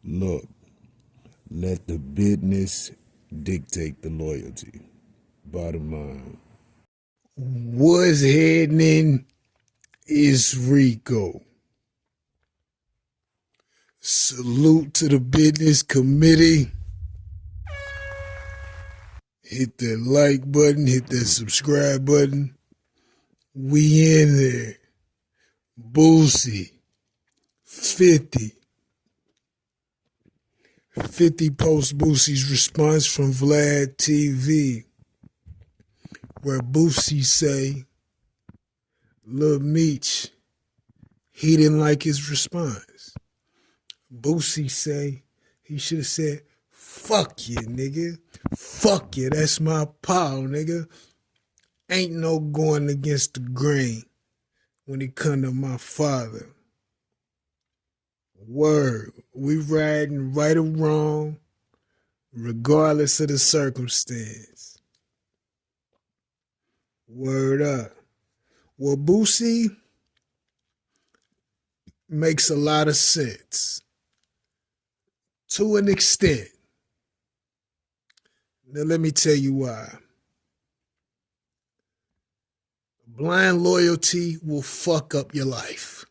Look, let the business dictate the loyalty. Bottom line. What's happening is Rico. Salute to the business committee. Hit that like button, hit that subscribe button. We in there. Boosie. 50. 50 post Boosie's response from Vlad TV, where Boosie say, Lil Meech, he didn't like his response. Boosie say, he should have said, fuck you, nigga. Fuck you, that's my pal, nigga. Ain't no going against the grain when it come to my father. Word, we riding right or wrong, regardless of the circumstance. Word up. Well, Boosie makes a lot of sense. To an extent. Now let me tell you why. Blind loyalty will fuck up your life.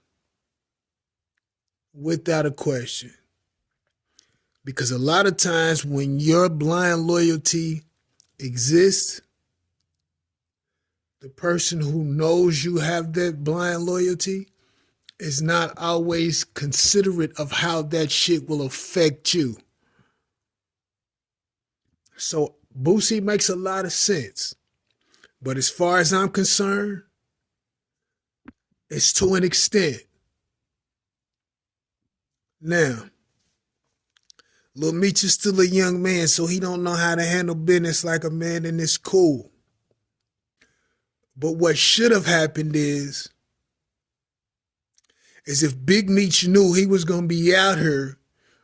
Without a question. Because a lot of times when your blind loyalty exists, the person who knows you have that blind loyalty is not always considerate of how that shit will affect you. So Boosie makes a lot of sense. But as far as I'm concerned, it's to an extent. Now, Lil Meech is still a young man, so he don't know how to handle business like a man, and it's cool. But what should have happened is if Big Meech knew he was going to be out here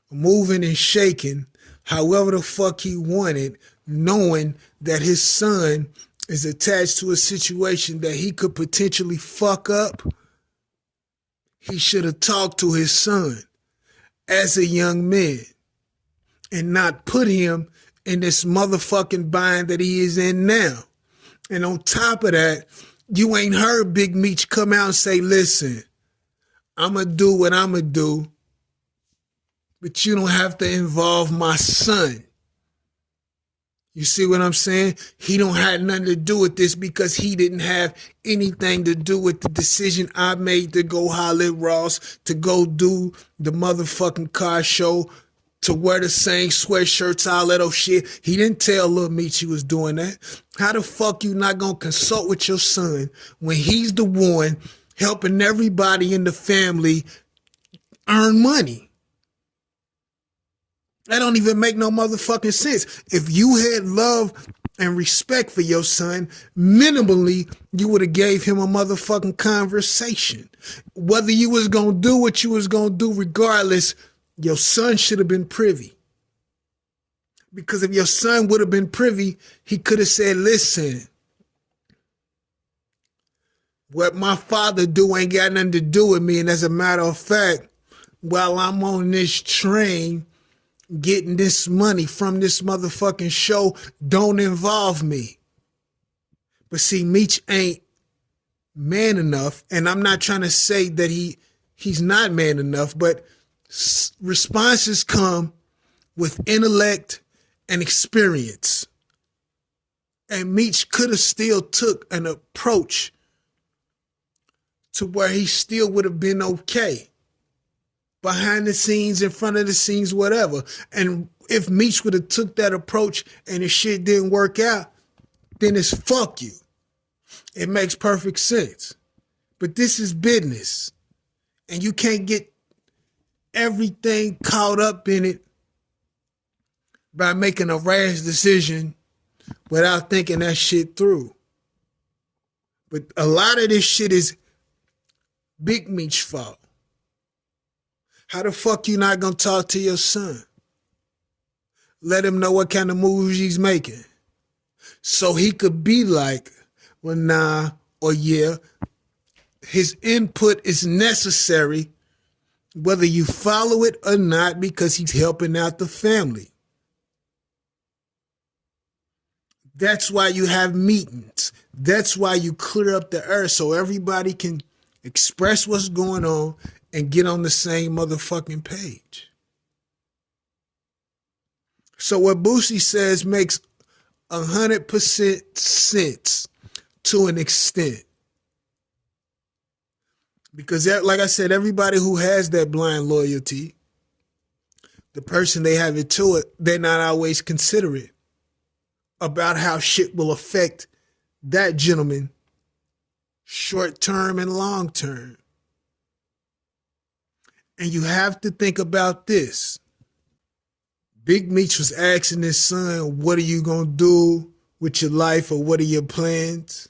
moving and shaking however the fuck he wanted, knowing that his son is attached to a situation that he could potentially fuck up, he should have talked to his son as a young man and not put him in this motherfucking bind that he is in now. And on top of that, you ain't heard Big Meech come out and say, listen, I'm going to do what I'm going to do, but you don't have to involve my son. You see what I'm saying? He don't have nothing to do with this because he didn't have anything to do with the decision I made to go holler at Ross, to go do the motherfucking car show, to wear the same sweatshirts, all that old shit. He didn't tell Lil Meech he was doing that. How the fuck you not gonna consult with your son when he's the one helping everybody in the family earn money? That don't even make no motherfucking sense. If you had love and respect for your son, minimally, you would have gave him a motherfucking conversation. Whether you was going to do what you was going to do regardless, your son should have been privy. Because if your son would have been privy, he could have said, listen, what my father do ain't got nothing to do with me. And as a matter of fact, while I'm on this train, getting this money from this motherfucking show, don't involve me. But see, Meech ain't man enough, and I'm not trying to say that he's not man enough, but responses come with intellect and experience. And Meech could have still took an approach to where he still would have been okay. Behind the scenes, in front of the scenes, whatever. And if Meech would have took that approach and the shit didn't work out, then it's fuck you. It makes perfect sense. But this is business. And you can't get everything caught up in it by making a rash decision without thinking that shit through. But a lot of this shit is Big Meech's fault. How the fuck you not gonna talk to your son? Let him know what kind of moves he's making. So he could be like, well, nah, or yeah, his input is necessary whether you follow it or not, because he's helping out the family. That's why you have meetings. That's why you clear up the earth so everybody can express what's going on and get on the same motherfucking page. So what Boosie says makes 100% sense to an extent. Because like I said, everybody who has that blind loyalty, the person they have it to it, they're not always considerate about how shit will affect that gentleman short term and long term. And you have to think about this. Big Meech was asking his son, what are you going to do with your life, or what are your plans?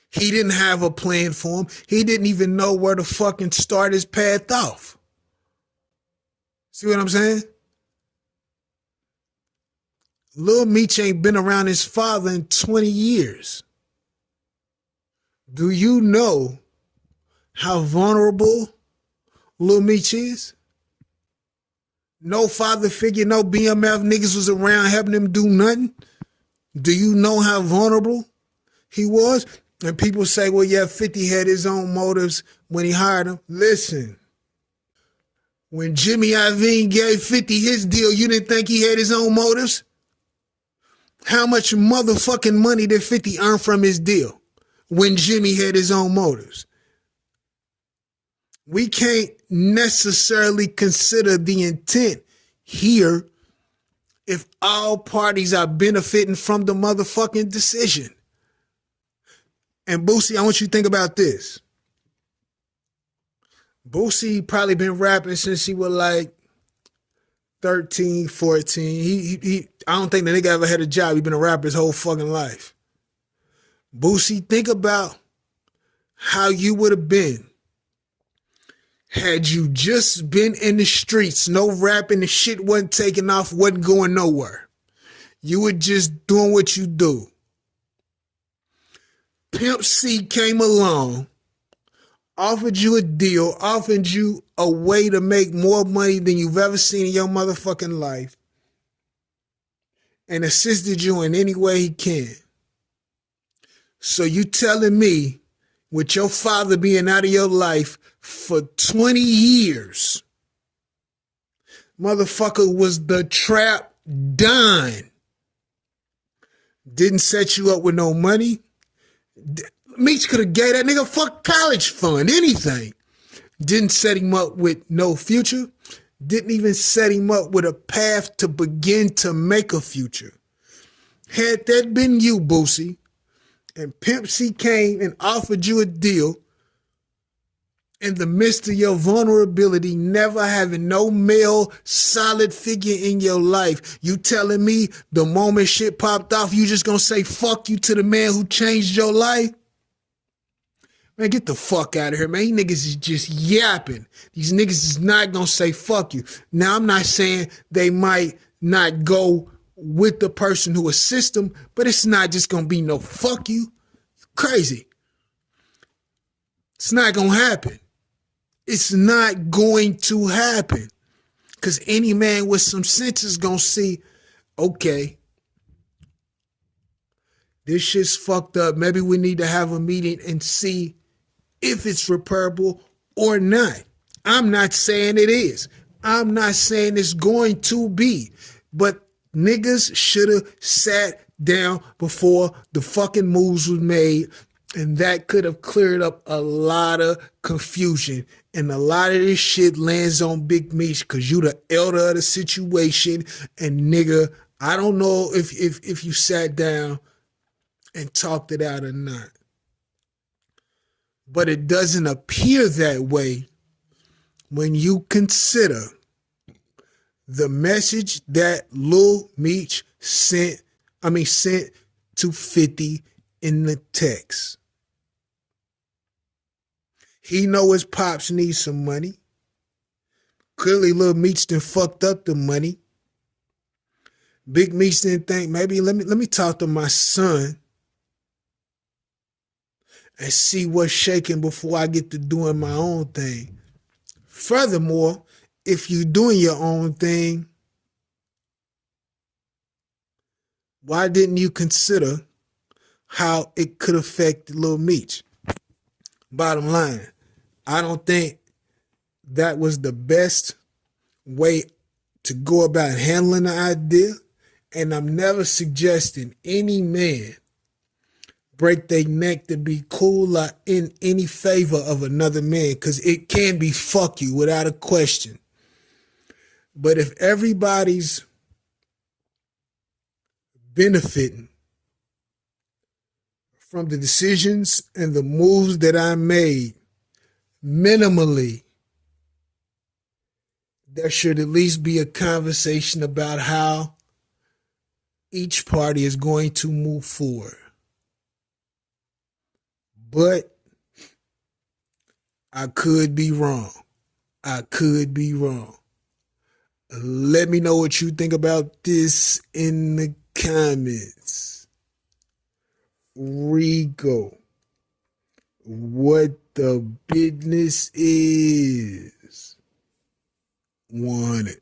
He didn't have a plan for him. He didn't even know where to fucking start his path off. See what I'm saying? Lil Meech ain't been around his father in 20 years. Do you know how vulnerable Lil Meech is? No father figure, no BMF niggas was around helping him do nothing. Do you know how vulnerable he was? And people say, well, yeah, 50 had his own motives when he hired him. Listen, when Jimmy Iovine gave 50 his deal, you didn't think he had his own motives? How much motherfucking money did 50 earn from his deal when Jimmy had his own motives? We can't necessarily consider the intent here if all parties are benefiting from the motherfucking decision. And Boosie, I want you to think about this. Boosie probably been rapping since he was like 13, 14. I don't think the nigga ever had a job. He been a rapper his whole fucking life. Boosie, think about how you would have been had you just been in the streets, no rapping, the shit wasn't taking off, wasn't going nowhere. You were just doing what you do. Pimp C came along, offered you a deal, offered you a way to make more money than you've ever seen in your motherfucking life, and assisted you in any way he can. So you telling me, with your father being out of your life for 20 years, motherfucker was the trap dime, didn't set you up with no money? Meech could have gave that nigga fuck college fund, anything. Didn't set him up with no future. Didn't even set him up with a path to begin to make a future. Had that been you, Boosie, and Pimp C came and offered you a deal in the midst of your vulnerability, never having no male solid figure in your life, you telling me the moment shit popped off, you just gonna say fuck you to the man who changed your life? Man, get the fuck out of here, man. These niggas is just yapping. These niggas is not gonna say fuck you. Now, I'm not saying they might not go with the person who assists them, but it's not just gonna be no fuck you. Crazy. It's not gonna happen. It's not going to happen. Because any man with some sense is going to see, okay, this shit's fucked up. Maybe we need to have a meeting and see if it's repairable or not. I'm not saying it is. I'm not saying it's going to be. But niggas should have sat down before the fucking moves was made, and that could have cleared up a lot of confusion. And a lot of this shit lands on Big Meech because you the elder of the situation. And nigga, I don't know if you sat down and talked it out or not. But it doesn't appear that way when you consider the message that Lil Meech sent to 50 in the text. He know his pops need some money. Clearly Lil Meech done fucked up the money. Big Meech didn't think, maybe let me talk to my son and see what's shaking before I get to doing my own thing. Furthermore, if you're doing your own thing, why didn't you consider how it could affect Lil Meech? Bottom line, I don't think that was the best way to go about handling the idea. And I'm never suggesting any man break their neck to be cool or in any favor of another man, because it can be fuck you without a question. But if everybody's benefiting from the decisions and the moves that I made minimally, there should at least be a conversation about how each party is going to move forward. But I could be wrong. I could be wrong. Let me know what you think about this in the comments. Rico, what the business is. 100.